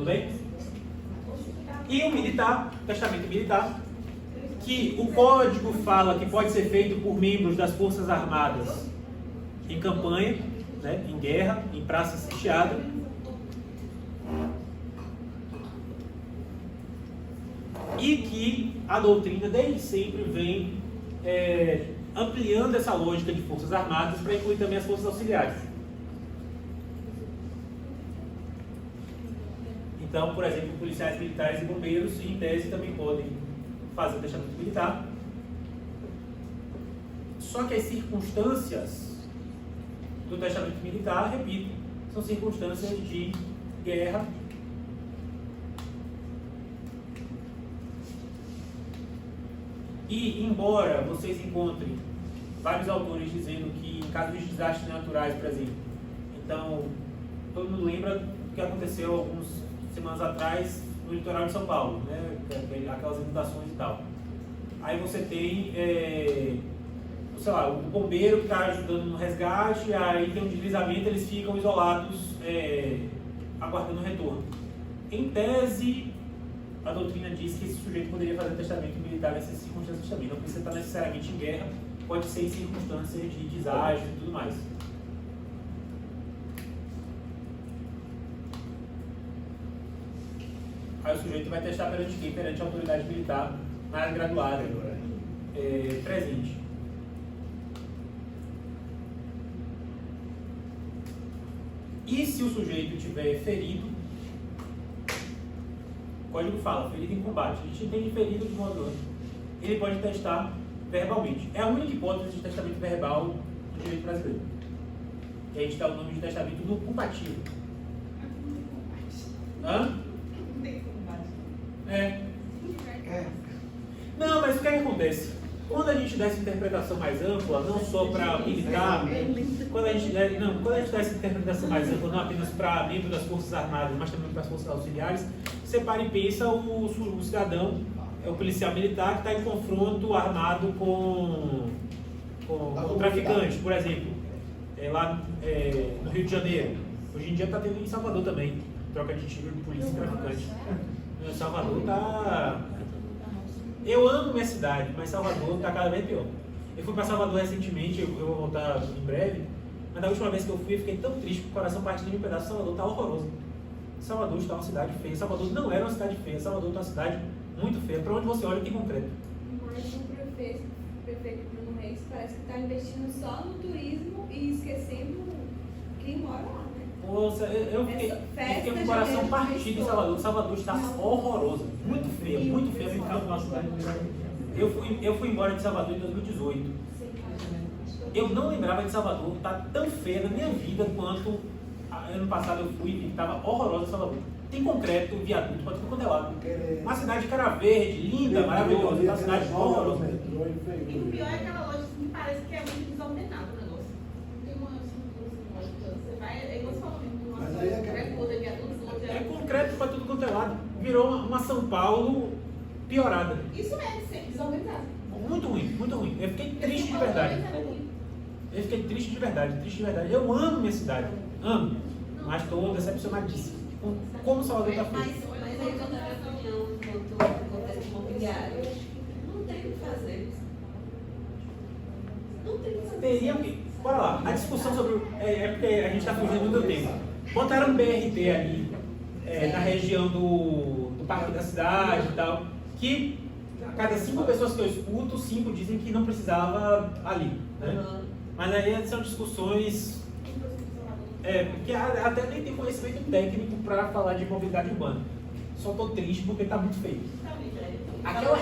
Tudo bem? E o militar, o testamento militar, que o código fala que pode ser feito por membros das Forças Armadas em campanha, né, em guerra, em praça sitiada. E que a doutrina desde sempre vem ampliando essa lógica de Forças Armadas para incluir também as Forças Auxiliares. Então, por exemplo, policiais militares e bombeiros, em tese, também podem fazer o testamento militar. Só que as circunstâncias do testamento militar, repito, são circunstâncias de guerra. E, embora vocês encontrem vários autores dizendo que, em caso de desastres naturais, por exemplo, então, todo mundo lembra o que aconteceu algumas semanas atrás no litoral de São Paulo, né? Aquelas inundações e tal. Aí você tem, sei lá, o bombeiro que está ajudando no resgate, aí tem um deslizamento, eles ficam isolados, aguardando o retorno. Em tese, a doutrina diz que esse sujeito poderia fazer testamento militar nessas circunstâncias também. Não precisa estar necessariamente em guerra, pode ser em circunstâncias de desastre e tudo mais. Aí o sujeito vai testar perante quem? Perante a autoridade militar mais graduada, presente. E se o sujeito tiver ferido, o código fala, ferido em combate, a gente entende ferido de modo amplo, ele pode testar verbalmente. É a única hipótese de testamento verbal do direito brasileiro. Que a gente dá o nome de testamento do culpativo. Hã? Não, mas o que acontece? Quando a gente dá essa interpretação mais ampla, não só para militar, quando a gente dá essa interpretação mais ampla, não apenas para membros das Forças Armadas, mas também para as Forças Auxiliares, você para e pensa o cidadão, o policial militar que está em confronto armado com traficantes, por exemplo, lá no Rio de Janeiro. Hoje em dia está tendo em Salvador também, troca de tiro de polícia e traficante. Salvador está... Eu amo minha cidade, mas Salvador está cada vez pior. Eu fui para Salvador recentemente, eu vou voltar em breve, mas da última vez que eu fui, eu fiquei tão triste, com o coração partindo em um pedaço. Salvador está horroroso. Salvador está uma cidade feia. Salvador não era uma cidade feia. Salvador está uma cidade muito feia. Para onde você olha tem concreto. Mas o prefeito Bruno Reis parece que está investindo só no turismo e esquecendo quem mora lá, né? Nossa, eu fiquei com o coração partido em Salvador. Salvador está horroroso. Muito feia, muito feia. Eu fui embora de Salvador em 2018. Eu não lembrava de Salvador estar tão feia na minha vida quanto ano passado eu fui e estava horrorosa Salvador. Tem concreto, viaduto, para tudo quanto é lado. Uma cidade de cara verde, linda, maravilhosa. Uma cidade horrorosa. E o pior é aquela loja que me parece que é muito desordenado o negócio. Tem uma você vai, é igual você falou mesmo, é concreto para tudo quanto é lado. Virou uma São Paulo piorada. Isso mesmo, sempre desorganizado. Muito ruim, muito ruim. Eu fiquei triste de verdade. Eu fiquei triste de verdade. Eu amo minha cidade, amo, mas estou decepcionadíssimo com como Salvador está feito. Mas aí quando a reunião quanto acontece imobiliário, não tem o que fazer. Não tem o que fazer. Teria o quê? Bora lá, a discussão sobre porque a gente está fugindo muito do tempo. Botaram um BRT ali, na região do Parque da Cidade e tal, que a cada 5 pessoas que eu escuto, 5 dizem que não precisava ali, né? Mas aí são discussões porque até nem tem conhecimento técnico para falar de mobilidade urbana. Só estou triste porque está muito feio. Aquela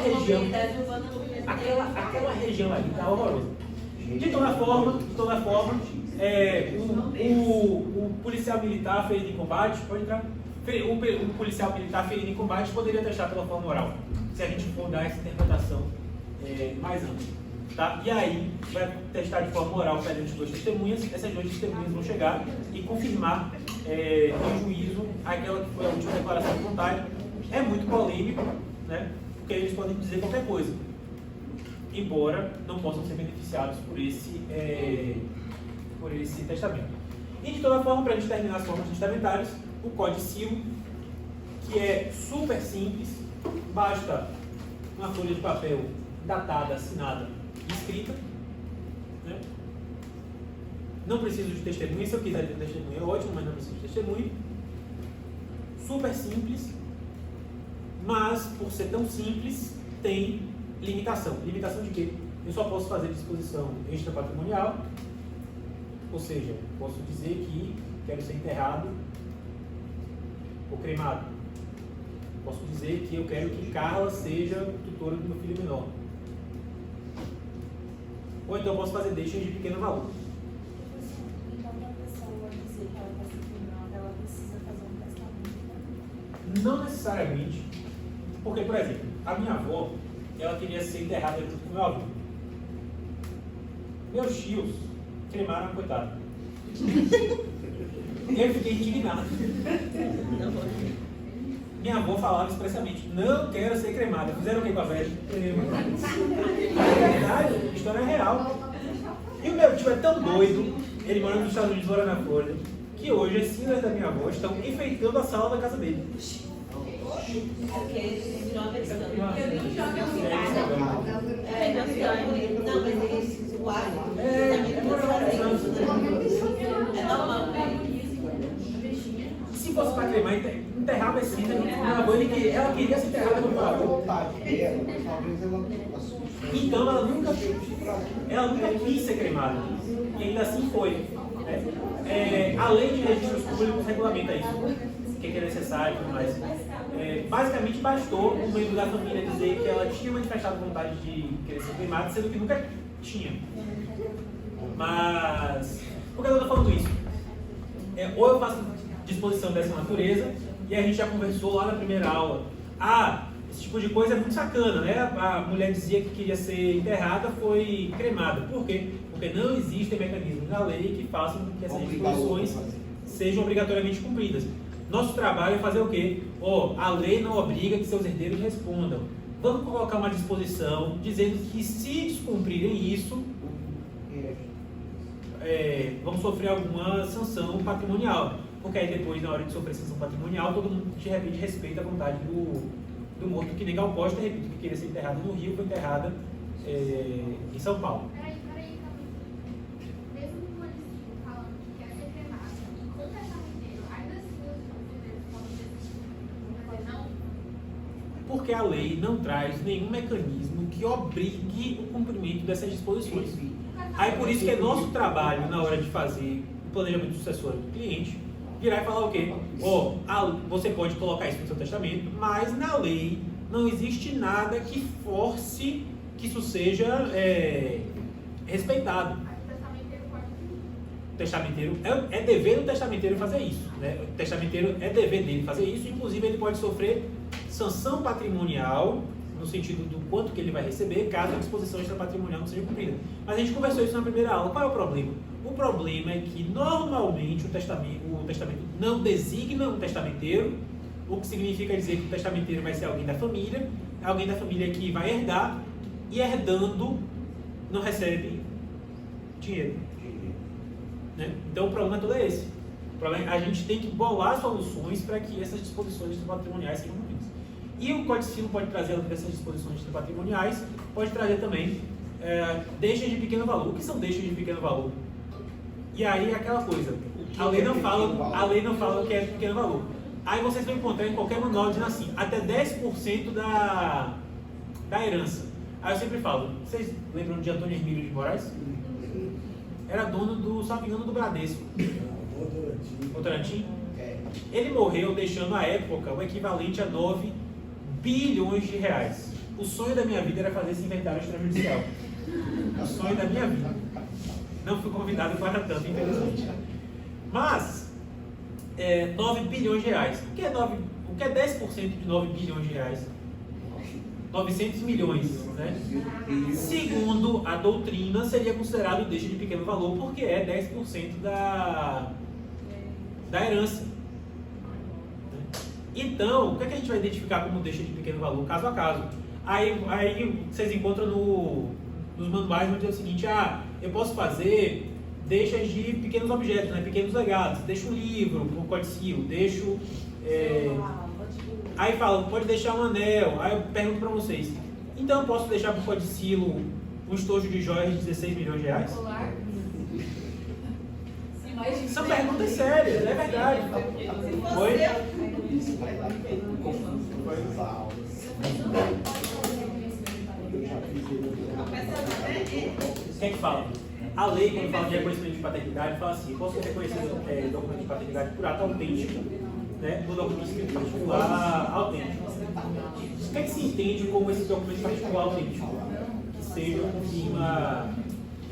região ali está horrorosa. De toda forma, o policial militar ferido em combate pode entrar. O policial militar ferido em combate poderia testar pela forma oral, se a gente for dar essa interpretação mais ampla. Tá? E aí, vai testar de forma oral perante 2 testemunhas. Essas 2 testemunhas vão chegar e confirmar em juízo aquela que foi a última declaração de vontade. É muito polêmico, né? Porque eles podem dizer qualquer coisa, embora não possam ser beneficiados por esse testamento. E de toda forma, para a gente terminar as formas testamentárias, o Código Civil que é super simples, basta uma folha de papel datada, assinada e escrita, né? Não preciso de testemunha, se eu quiser ter testemunha é ótimo, mas não preciso de testemunha. Super simples, mas por ser tão simples, tem limitação. Limitação de quê? Eu só posso fazer disposição extrapatrimonial, ou seja, posso dizer que quero ser enterrado ou cremado. Posso dizer que eu quero que Carla seja tutora do meu filho menor. Ou então posso fazer deixas de pequeno valor. Então, para a pessoa dizer que ela está se queimando, ela precisa fazer um testamento? Não necessariamente, porque, por exemplo, a minha avó, ela queria ser enterrada junto com meu avô. Meus tios cremaram a coitada. Eu fiquei indignado. Minha avó falava expressamente, não quero ser cremada. Fizeram o que com a velha? É verdade, a história é real. E o meu tio é tão doido, ele mora nos Estados Unidos, mora na Flórida, que hoje as cinzas da minha avó estão enfeitando a sala da casa dele. Porque virou americano. Eu vi um jovem obrigado. Não, mas eles, o hábito, é normal. Se fosse para cremar, enterrava esse cinza, minha avó, ela queria ser enterrada no meu avô. Então ela nunca quis ser cremada. E ainda assim foi. Né? A lei de registros públicos regulamenta isso. O que é necessário e tudo mais. Basicamente bastou um membro da família dizer que ela tinha manifestado vontade de querer ser cremada, sendo que nunca tinha. Mas, por que eu estou falando isso? Ou eu faço disposição dessa natureza, e a gente já conversou lá na primeira aula. Esse tipo de coisa é muito sacana, né? A mulher dizia que queria ser enterrada, foi cremada. Por quê? Porque não existem mecanismos na lei que façam com que essas disposições sejam obrigatoriamente cumpridas. Nosso trabalho é fazer o quê? A lei não obriga que seus herdeiros respondam. Vamos colocar uma disposição dizendo que se descumprirem isso, vamos sofrer alguma sanção patrimonial. Porque aí depois, na hora de sofrer sanção patrimonial, todo mundo de repente respeita a vontade do morto, que nem Gal Costa, repito, que queria ser enterrada no Rio, foi enterrada em São Paulo. Peraí, mesmo com eles falando que quer ser cremada, e com o testamento, ainda assim os herdeiros podem dizer não? Porque a lei não traz nenhum mecanismo que obrigue o cumprimento dessas disposições. Aí por isso que é nosso trabalho, na hora de fazer o planejamento sucessório do cliente, virar e falar o quê? Você pode colocar isso no seu testamento, mas na lei não existe nada que force que isso seja respeitado. O testamenteiro é dever do testamenteiro fazer isso, né? O testamenteiro é dever dele fazer isso, inclusive ele pode sofrer sanção patrimonial no sentido do quanto que ele vai receber caso a disposição extrapatrimonial não seja cumprida. Mas a gente conversou isso na primeira aula. Qual é o problema? O problema é que normalmente o testamento não designa um testamenteiro, o que significa dizer que o testamenteiro vai ser alguém da família que vai herdar, e herdando não recebe dinheiro. Né? Então o problema todo é esse. O problema é a gente tem que bolar soluções para que essas disposições patrimoniais sejam cumpridas. E o Código Civil pode trazer, além dessas disposições patrimoniais, pode trazer também deixas de pequeno valor. O que são deixas de pequeno valor? E aí é aquela coisa, a lei não fala o que é pequeno valor. Aí vocês vão encontrar em qualquer manual dizendo assim, até 10% da herança. Aí eu sempre falo, vocês lembram de Antônio Hermílio de Moraes? Era dono do, salvo engano, do Bradesco. Votorantim? Ele morreu deixando à época o equivalente a 9 bilhões de reais. O sonho da minha vida era fazer esse inventário extrajudicial. O sonho da minha vida. Não fui convidado para tanto, infelizmente. Mas, 9 bilhões de reais. O que é 10% de 9 bilhões de reais? 900 milhões, né? Segundo a doutrina, seria considerado deixa de pequeno valor, porque é 10% da herança. Então, o que a gente vai identificar como deixa de pequeno valor? Caso a caso. Aí vocês encontram nos manuais, vão dizer o seguinte, eu posso fazer deixas de pequenos objetos, né? Pequenos legados. Deixo um livro, um código civil, deixo Aí falam, pode deixar um anel. Aí eu pergunto para vocês, então eu posso deixar para o codicilo um estojo de joias de 16 milhões de reais? Colar. São perguntas sérias, é verdade. Oi? O que é que fala? A lei, quando fala de reconhecimento de paternidade, fala assim, posso reconhecer documento de paternidade por ato autêntico, né, no documento particular autêntico. O que é que se entende como esse documento particular autêntico? Que seja por cima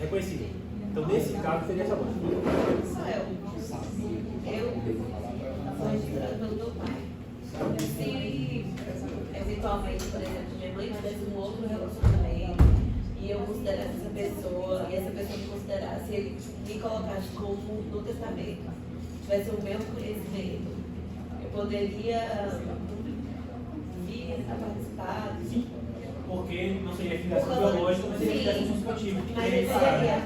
reconhecido. Então, nesse caso, seria essa lógica. Eu sou registrada pelo meu pai. Se, eventualmente, por exemplo, minha mãe tivesse um outro relacionamento e eu considerasse essa pessoa, e essa pessoa me considerasse, ele me colocasse como no testamento, tivesse o meu conhecimento, eu poderia vir a participar. Sim, porque não seria filiação biológica, mas seria filiação substantiva. Mas ele seria.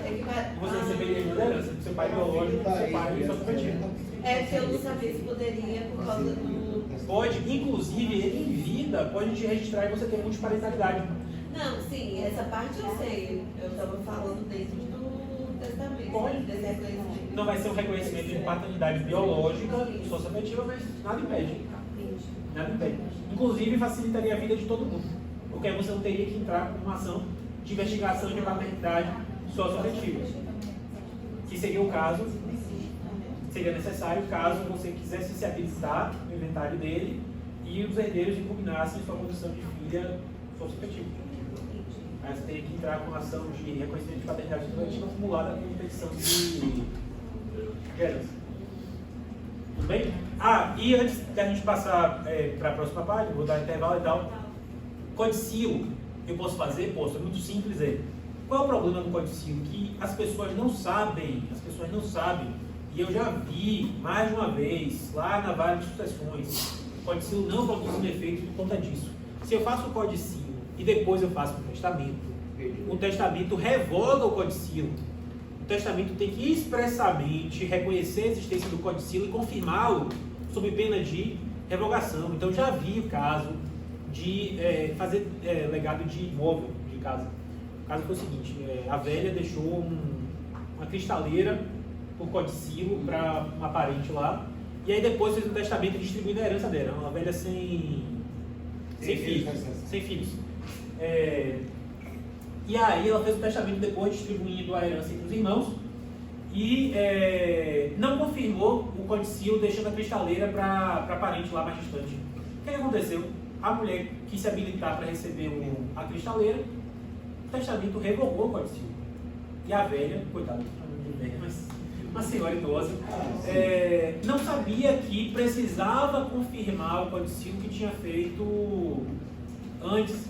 Você receberia liderança do seu pai biológico, do seu pai substantivo. É que eu não sabia se poderia por causa do. Pode, inclusive, ele em vida, pode te registrar e você ter multiparentalidade. Não, sim, essa parte eu sei. Eu estava falando dentro do testamento. Pode. Desse reconhecimento. Não vai ser um reconhecimento de paternidade biológica, socioafetiva, mas nada impede. Nada impede. Inclusive, facilitaria a vida de todo mundo. Porque aí você não teria que entrar com uma ação de investigação de paternidade socioafetiva. Que seria o caso, seria necessário caso você quisesse se habilitar no inventário dele e os herdeiros impugnassem sua condição de filha socioafetiva. Aí você teria que entrar com ação de reconhecimento de paternidade socioafetiva acumulada com petição de herança. Tudo bem? E antes da gente passar para a próxima página, vou dar intervalo e tal. Codicilo, eu posso fazer? Posso, é muito simples. Qual é o problema do codicilo? Que as pessoas não sabem, e eu já vi mais de uma vez, lá na Vale de Sucessões, o codicilo não produz um efeito por conta disso. Se eu faço o codicilo e depois eu faço o testamento revoga o codicilo. O testamento tem que expressamente reconhecer a existência do codicilo e confirmá-lo sob pena de revogação. Então já vi o caso de fazer legado de imóvel de casa. O caso foi o seguinte, a velha deixou uma cristaleira por codicilo para uma parente lá, e aí depois fez um testamento distribuindo a herança dela, uma velha sem filhos. E aí ela fez o testamento depois distribuindo a herança entre os irmãos e não confirmou o codicilo, deixando a cristaleira para parente lá mais distante. O que aconteceu? A mulher quis se habilitar para receber a cristaleira, o testamento revogou o codicilo. E a velha, coitada, mas uma senhora idosa, não sabia que precisava confirmar o codicilo que tinha feito antes.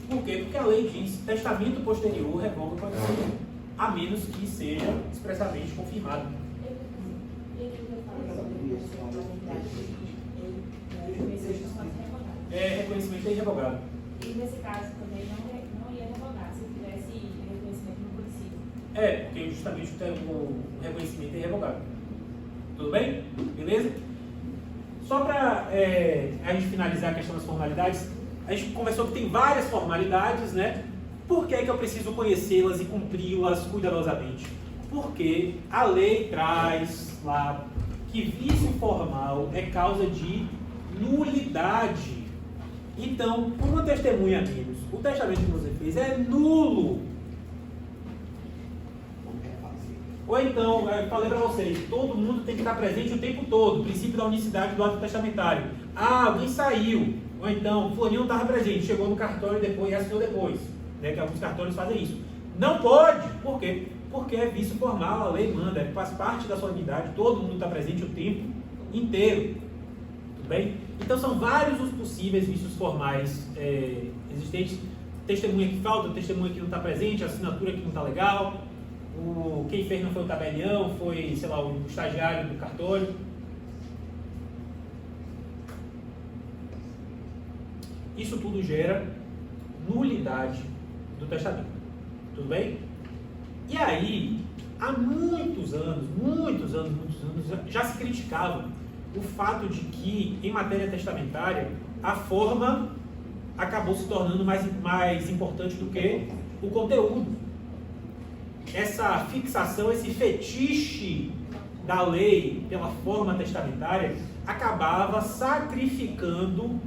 Por quê? Porque a lei diz que testamento posterior revoga o codicilo, a menos que seja expressamente confirmado. Reconhecimento é irrevogado. E nesse caso também não ia revogar se tivesse reconhecimento no codicilo. Porque justamente o reconhecimento é irrevogado. Tudo bem? Beleza? Só para a gente finalizar a questão das formalidades, a gente conversou que tem várias formalidades, né? Por que eu preciso conhecê-las e cumpri-las cuidadosamente? Porque a lei traz lá que vício formal é causa de nulidade. Então, uma testemunha, amigos, o testamento que você fez é nulo. Ou então, eu falei para vocês, todo mundo tem que estar presente o tempo todo, o princípio da unicidade do ato testamentário. Alguém saiu, ou então, fulaninho não estava presente, chegou no cartório depois e assinou depois, né, que alguns cartórios fazem isso. Não pode! Por quê? Porque é vício formal, a lei manda, faz parte da solenidade, todo mundo está presente o tempo inteiro. Tudo bem? Então são vários os possíveis vícios formais existentes. Testemunha que falta, testemunha que não está presente, assinatura que não está legal, quem fez não foi o tabelião, foi, sei lá, o estagiário do cartório. Isso tudo gera nulidade do testamento. Tudo bem? E aí, há muitos anos, já se criticava o fato de que, em matéria testamentária, a forma acabou se tornando mais importante do que o conteúdo. Essa fixação, esse fetiche da lei pela forma testamentária acabava sacrificando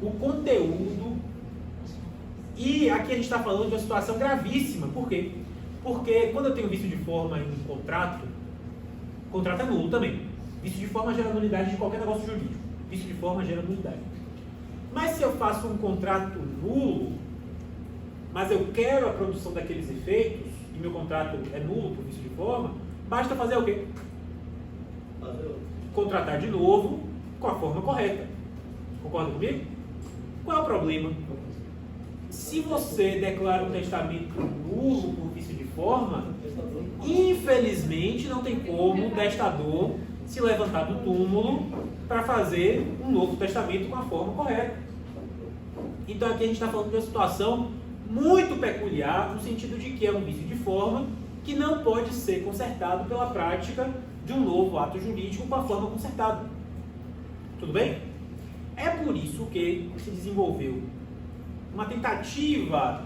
o conteúdo. E aqui a gente está falando de uma situação gravíssima. Por quê? Porque quando eu tenho vício de forma em um contrato, o contrato é nulo também. Vício de forma gera nulidade de qualquer negócio jurídico. Vício de forma gera nulidade. Mas se eu faço um contrato nulo, mas eu quero a produção daqueles efeitos, e meu contrato é nulo por vício de forma, basta fazer o quê? Contratar de novo com a forma correta. Concorda comigo? Qual é o problema? Se você declara um testamento nulo por vício de forma, infelizmente não tem como o testador se levantar do túmulo para fazer um novo testamento com a forma correta. Então aqui a gente está falando de uma situação muito peculiar, no sentido de que é um vício de forma que não pode ser consertado pela prática de um novo ato jurídico com a forma consertada. Tudo bem? É por isso que se desenvolveu uma tentativa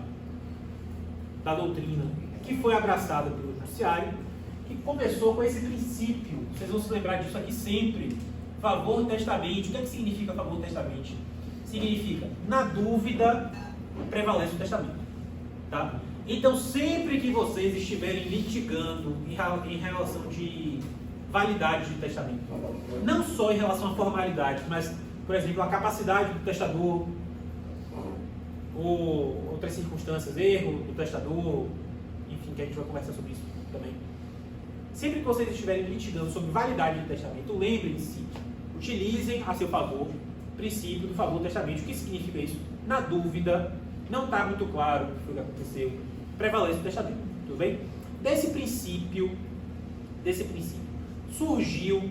da doutrina que foi abraçada pelo judiciário, que começou com esse princípio. Vocês vão se lembrar disso aqui sempre. Favor testamente. O que é que significa favor testamente? Significa, na dúvida, prevalece o testamento. Tá? Então, sempre que vocês estiverem litigando em relação de validade de testamento, não só em relação à formalidade, mas, por exemplo, a capacidade do testador, ou outras circunstâncias, erro do testador, enfim, que a gente vai conversar sobre isso também. Sempre que vocês estiverem litigando sobre validade de testamento, lembrem-se, utilizem a seu favor o princípio do favor testamento. O que significa isso? Na dúvida, não está muito claro o que foi que aconteceu, prevalece o testamento, tudo bem? Desse princípio surgiu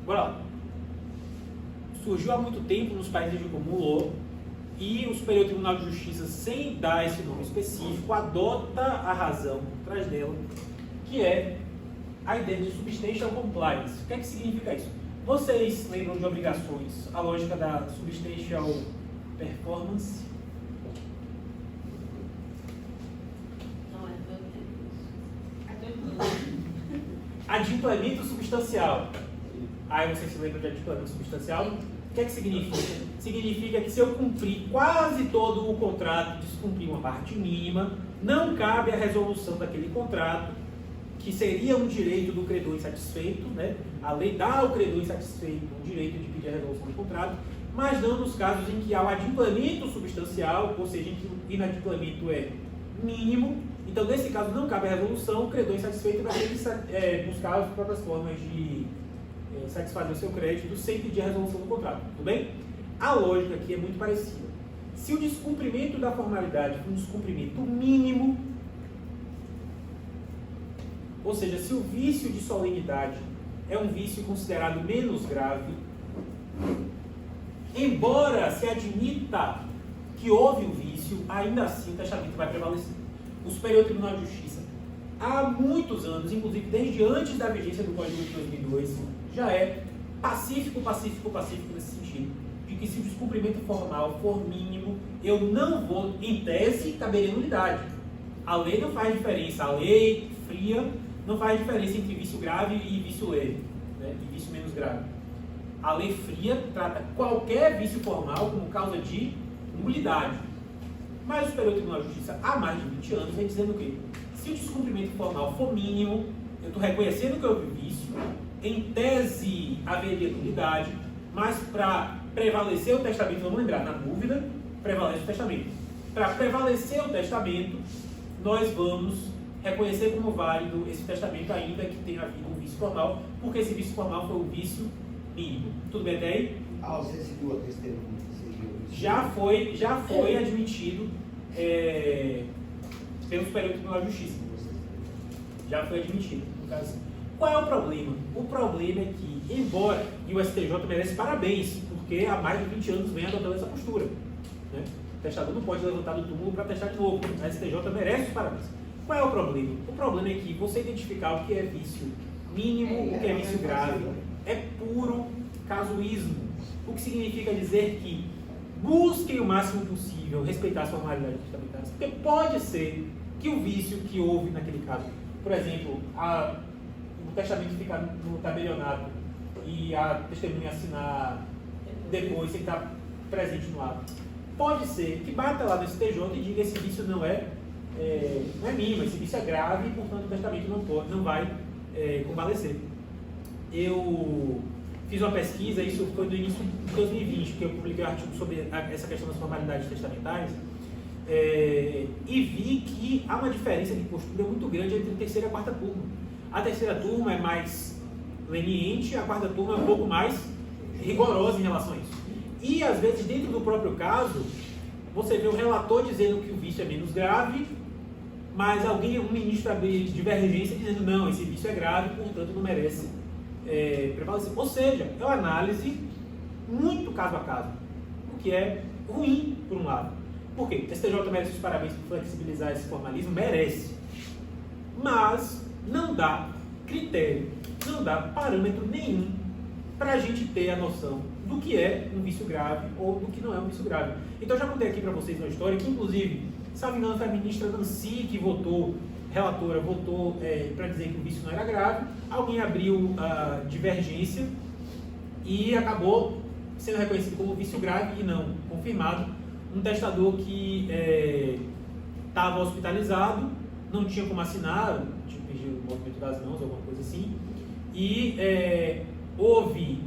bora lá. Surgiu há muito tempo nos países de comum law, e o Superior Tribunal de Justiça, sem dar esse nome específico, adota a razão por trás dela, que é a ideia de substantial compliance. O que é que significa isso? Vocês lembram de obrigações, a lógica da substantial performance? Não é meu tempo. Adimplemento substancial. Aí vocês se lembram de adimplemento substancial? O que é que significa? Significa que se eu cumprir quase todo o contrato, descumprir uma parte mínima, não cabe a resolução daquele contrato, que seria um direito do credor insatisfeito, né? A lei dá ao credor insatisfeito o direito de pedir a resolução do contrato, mas não nos casos em que há o adimplemento substancial, ou seja, em que o inadimplemento é mínimo. Então, nesse caso, não cabe a resolução, o credor insatisfeito vai ter que buscar as próprias formas de satisfazer o seu crédito sem pedir a resolução do contrato, tudo bem? A lógica aqui é muito parecida. Se o descumprimento da formalidade for um descumprimento mínimo, ou seja, se o vício de solenidade é um vício considerado menos grave, embora se admita que houve o vício, ainda assim o testamento vai prevalecer. O Superior Tribunal de Justiça, há muitos anos, inclusive desde antes da vigência do Código de 2002, já é pacífico nesse sentido, de que se o descumprimento formal for mínimo, eu não vou, em tese, caberia nulidade. A lei não faz diferença, a lei fria não faz diferença entre vício grave e vício leve, né, e vício menos grave. A lei fria trata qualquer vício formal como causa de nulidade. Mas o Superior Tribunal de Justiça, há mais de 20 anos, vem dizendo o quê? Se o descumprimento formal for mínimo, eu estou reconhecendo que houve vício, em tese haveria nulidade, mas para prevalecer o testamento, vamos lembrar, na dúvida, prevalece o testamento. Para prevalecer o testamento, nós vamos reconhecer como válido esse testamento, ainda que tenha havido um vício formal, porque esse vício formal foi um vício mínimo. Tudo bem até aí? A ausência de uma testemunha seria o vício. Já foi admitido pelo Superior Tribunal de Justiça. Já foi admitido, no caso. Qual é o problema? O problema é que, embora, e o STJ merece parabéns, porque há mais de 20 anos vem adotando essa postura, né? O testador não pode levantar do túmulo para testar de novo. A STJ merece os parabéns. Qual é o problema? O problema é que você identificar o que é vício mínimo, o que é vício grave, é puro casuísmo, o que significa dizer que busquem o máximo possível respeitar as formalidades testamentárias, porque pode ser que o vício que houve naquele caso, por exemplo, o testamento ficar no tabelionato e a testemunha assinar depois sem estar presente no ato, pode ser que bata lá no STJ e diga esse vício não é mínimo, esse vício é grave e, portanto, o testamento não vai convalescer. Eu fiz uma pesquisa, isso foi no início de 2020, que eu publiquei um artigo sobre essa questão das formalidades testamentárias, e vi que há uma diferença de postura muito grande entre a terceira e a quarta turma. A terceira turma é mais leniente, a quarta turma é um pouco mais rigorosa em relação a isso. E, às vezes, dentro do próprio caso, você vê o relator dizendo que o vício é menos grave, mas um ministro abrir divergência dizendo não, esse vício é grave, portanto não merece prevalecer. Ou seja, é uma análise muito caso a caso, o que é ruim, por um lado. Por quê? O STJ merece os parabéns por flexibilizar esse formalismo? Merece. Mas não dá critério, não dá parâmetro nenhum para a gente ter a noção do que é um vício grave ou do que não é um vício grave. Então eu já contei aqui para vocês uma história que, inclusive, salvo engano, foi a ministra Nancy que relatora votou para dizer que o vício não era grave. Alguém abriu a divergência e acabou sendo reconhecido como vício grave e não confirmado. Um testador que estava hospitalizado, não tinha como assinar, tinha que pedir o movimento das mãos, alguma coisa assim, e houve,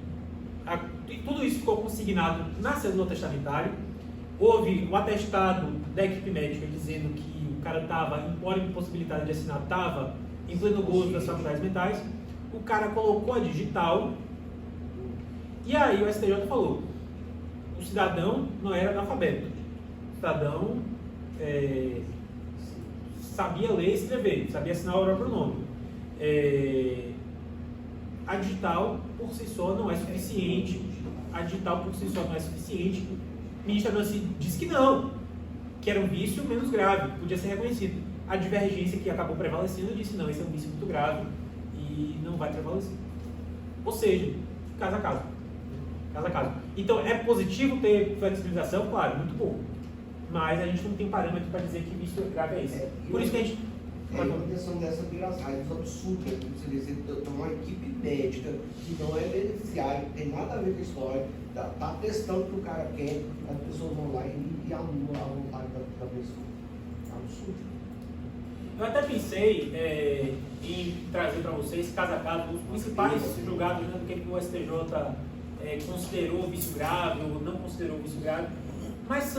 tudo isso ficou consignado na cédula testamentária, houve o atestado da equipe médica dizendo que o cara estava, embora impossibilitado de assinar, estava em pleno gozo das faculdades mentais, o cara colocou a digital, e aí o STJ falou, o cidadão não era analfabeto, o cidadão sabia ler e escrever, sabia assinar o próprio nome. A digital por si só não é suficiente, O ministro Nancy disse que não, que era um vício menos grave, podia ser reconhecido. A divergência que acabou prevalecendo disse não, esse é um vício muito grave e não vai prevalecer. Ou seja, caso a caso. Então, é positivo ter flexibilização? Claro, muito bom. Mas a gente não tem parâmetro para dizer que vício grave é esse. Por isso que a gente... A manutenção dessa pirataria absurda, você tem uma equipe médica que não é beneficiária, não tem nada a ver com a história, está testando o que o cara quer, as pessoas vão lá e anulam a vontade da pessoa. É absurdo. Eu até pensei em trazer para vocês, caso a caso, os principais julgados do que o STJ considerou vício grave ou não considerou vício grave, mas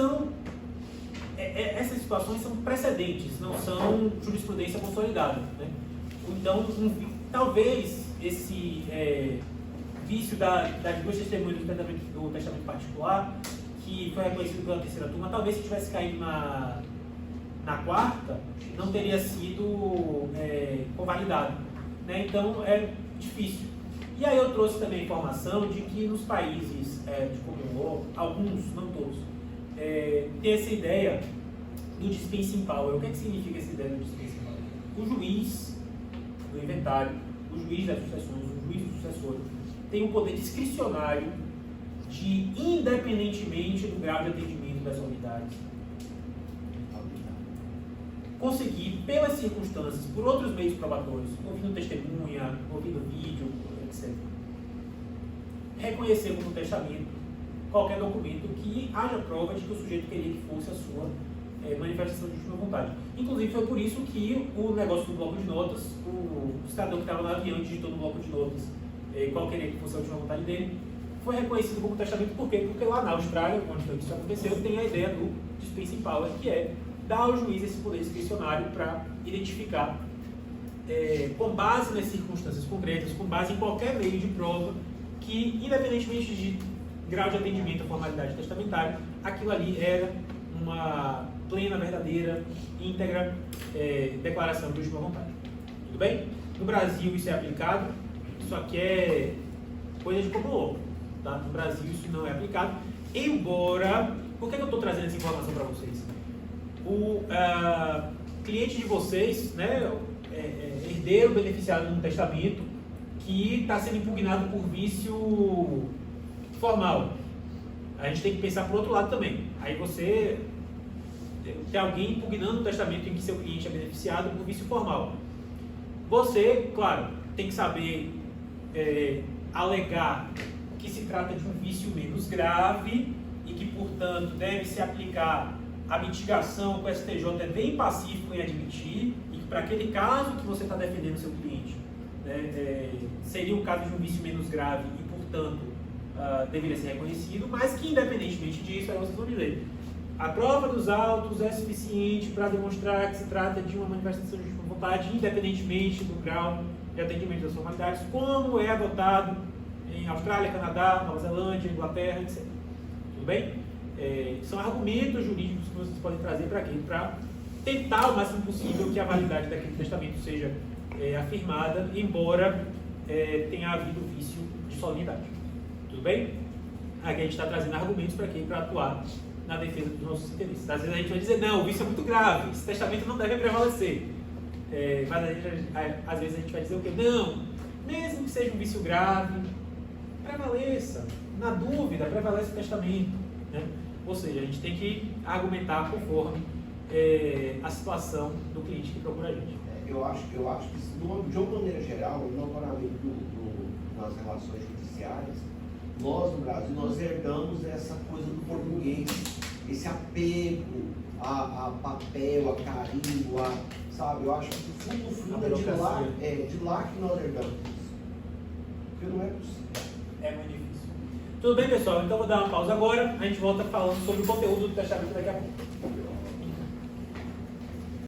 essas situações são precedentes, não são jurisprudência consolidada, né? Então, talvez esse vício das duas testemunhas do testamento particular, que foi reconhecido pela terceira turma, talvez se tivesse caído na quarta, não teria sido convalidado, né? Então, é difícil. E aí eu trouxe também a informação de que nos países de common law, alguns, não todos, tem essa ideia do dispensing power. O que significa essa ideia do dispensing power? O juiz do inventário, o juiz das sucessões, o juiz do sucessor, tem um poder discricionário de, independentemente do grau de atendimento das unidades, conseguir, pelas circunstâncias, por outros meios probatórios, ouvindo testemunha, ouvindo vídeo, etc., reconhecer como testamento qualquer documento que haja prova de que o sujeito queria que fosse a sua manifestação de última vontade. Inclusive, foi por isso que o negócio do bloco de notas, o cidadão que estava no avião e digitou no bloco de notas qual queria que fosse a última vontade dele, foi reconhecido como testamento. Por quê? Porque lá na Austrália, onde isso aconteceu, tem a ideia do dispensing power, que é dar ao juiz esse poder discricionário para identificar, com base nas circunstâncias concretas, com base em qualquer meio de prova, que, independentemente de grau de atendimento à formalidade testamentária, aquilo ali era uma plena, verdadeira, íntegra declaração de última vontade. Tudo bem? No Brasil isso é aplicado, isso aqui é coisa de common law, tá? No Brasil isso não é aplicado, embora... Por que eu estou trazendo essa informação para vocês? O cliente de vocês, né, herdeiro beneficiado de um testamento que está sendo impugnado por vício formal. A gente tem que pensar por outro lado também. Aí você tem alguém impugnando o testamento em que seu cliente é beneficiado por vício formal. Você, claro, tem que saber alegar que se trata de um vício menos grave e que, portanto, deve se aplicar a mitigação que o STJ é bem pacífico em admitir e que, para aquele caso que você está defendendo seu cliente, seria o caso de um vício menos grave e, portanto, deveria ser reconhecido, mas que, independentemente disso, aí vocês vão dizer, a prova dos autos é suficiente para demonstrar que se trata de uma manifestação de vontade, independentemente do grau de atendimento das formalidades, como é adotado em Austrália, Canadá, Nova Zelândia, Inglaterra, etc. Tudo bem? São argumentos jurídicos que vocês podem trazer para quê? Para tentar o máximo possível que a validade daquele testamento seja afirmada, embora tenha havido vício de solenidade. Tudo bem? Aqui a gente está trazendo argumentos para quê? Para atuar na defesa dos nossos interesses. Às vezes a gente vai dizer, não, o vício é muito grave, esse testamento não deve prevalecer. Mas às vezes a gente vai dizer o quê? Não, mesmo que seja um vício grave, prevaleça. Na dúvida, prevalece o testamento. Né? Ou seja, a gente tem que argumentar conforme a situação do cliente que procura a gente. Eu acho que, de uma maneira geral, notoriamente nas relações judiciais, nós no Brasil, nós herdamos essa coisa do português, esse apego a papel, a carimbo, sabe? Eu acho que no fundo é de lá que nós herdamos isso. Porque não é possível. É muito difícil. Tudo bem, pessoal? Então vou dar uma pausa agora. A gente volta falando sobre o conteúdo do testamento daqui a pouco.